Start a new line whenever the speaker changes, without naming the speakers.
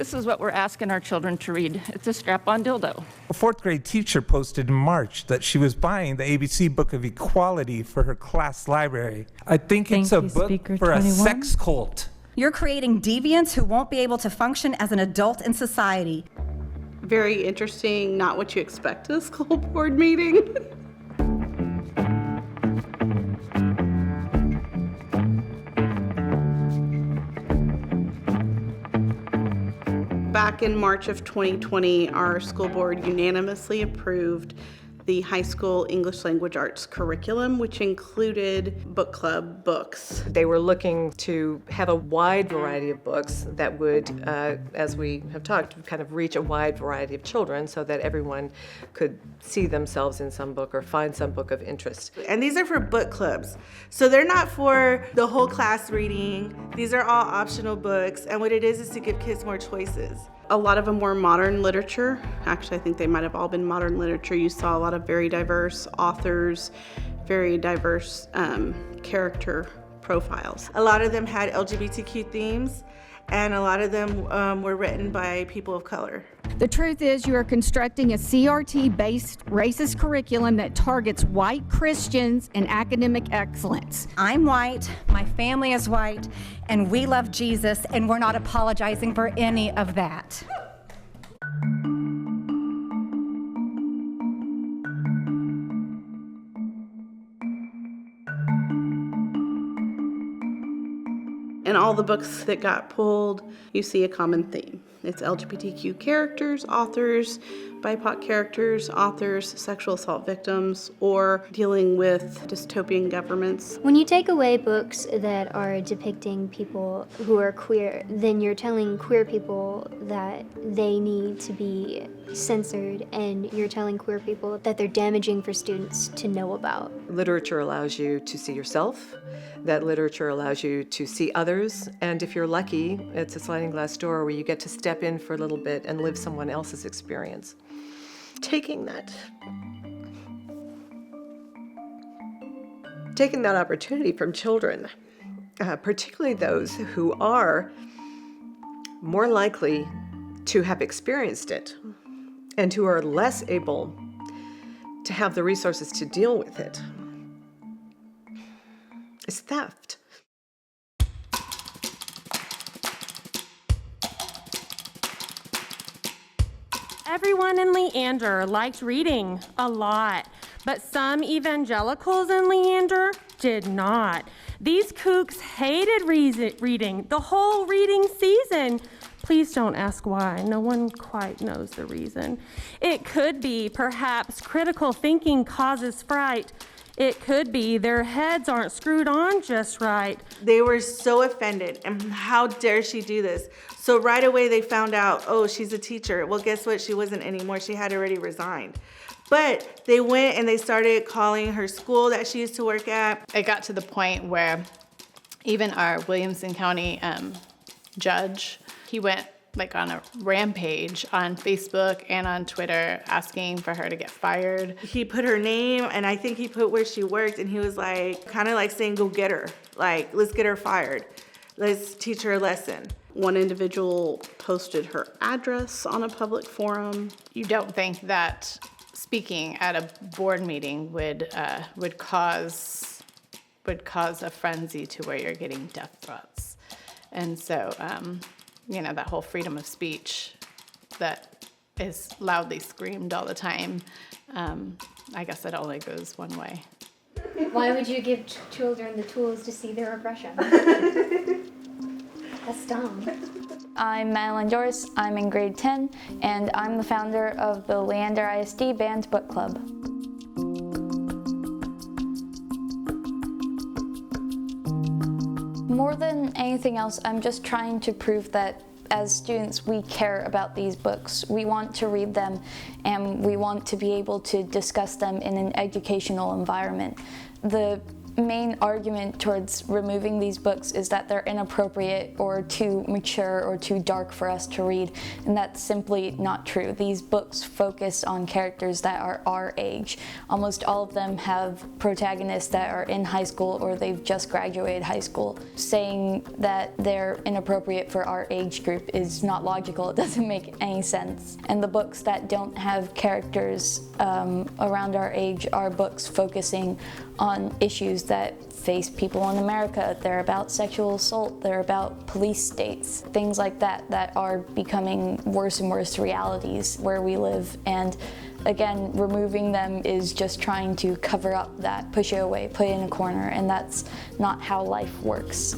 This is what we're asking our children to read. It's a strap-on dildo.
A fourth grade teacher posted in March that she was buying the ABC Book of Equality for her class library. I think it's a book for a sex cult.
You're creating deviants who won't be able to function as an adult in society.
Very interesting, not what you expect at a school board meeting. Back in March of 2020, our school board unanimously approved the high school English language arts curriculum, which included book club books.
They were looking to have a wide variety of books that would, as we have talked, kind of reach a wide variety of children so that everyone could see themselves in some book or find some book of interest.
And these are for book clubs. So they're not for the whole class reading. These are all optional books. And what it is to give kids more choices. A lot of them were modern literature. Actually, I think they might have all been modern literature. You saw a lot of very diverse authors, very diverse character profiles. A lot of them had LGBTQ themes, and a lot of them were written by people of color.
The truth is, you are constructing a CRT-based racist curriculum that targets white Christians and academic excellence.
I'm white, my family is white, and we love Jesus, and we're not apologizing for any of that.
In all the books that got pulled, you see a common theme. It's LGBTQ characters, authors, BIPOC characters, authors, sexual assault victims, or dealing with dystopian governments.
When you take away books that are depicting people who are queer, then you're telling queer people that they need to be censored, and you're telling queer people that they're damaging for students to know about.
Literature allows you to see yourself. That literature allows you to see others, and if you're lucky, it's a sliding glass door where you get to step in for a little bit and live someone else's experience. Taking that opportunity from children, particularly those who are more likely to have experienced it and who are less able to have the resources to deal with it, is theft.
Everyone in Leander liked reading a lot, but some evangelicals in Leander did not. These kooks hated reading the whole reading season. Please don't ask why. No one quite knows the reason. It could be perhaps critical thinking causes fright. It could be their heads aren't screwed on just right.
They were so offended, and how dare she do this? So right away they found out, oh, she's a teacher. Well, guess what? She wasn't anymore. She had already resigned. But they went and they started calling her school that she used to work at.
It got to the point where even our Williamson County judge, he went like on a rampage on Facebook and on Twitter asking for her to get fired.
He put her name, and I think he put where she worked, and he was like, kind of like saying, go get her. Like, let's get her fired. Let's teach her a lesson. One individual posted her address on a public forum.
You don't think that speaking at a board meeting would cause a frenzy to where you're getting death threats. And so, that whole freedom of speech that is loudly screamed all the time, I guess it only goes one way.
Why would you give children the tools to see their aggression? That's dumb.
I'm Madeline Joyce, I'm in grade 10, and I'm the founder of the Leander ISD Banned Book Club. More than anything else, I'm just trying to prove that as students, we care about these books. We want to read them, and we want to be able to discuss them in an educational environment. The main argument towards removing these books is that they're inappropriate or too mature or too dark for us to read, and that's simply not true. These books focus on characters that are our age. Almost all of them have protagonists that are in high school or they've just graduated high school. Saying that they're inappropriate for our age group is not logical. It doesn't make any sense. And the books that don't have characters around our age are books focusing on issues that face people in America. They're about sexual assault, they're about police states, things like that that are becoming worse and worse realities where we live. And again, removing them is just trying to cover up that, push it away, put it in a corner, and that's not how life works.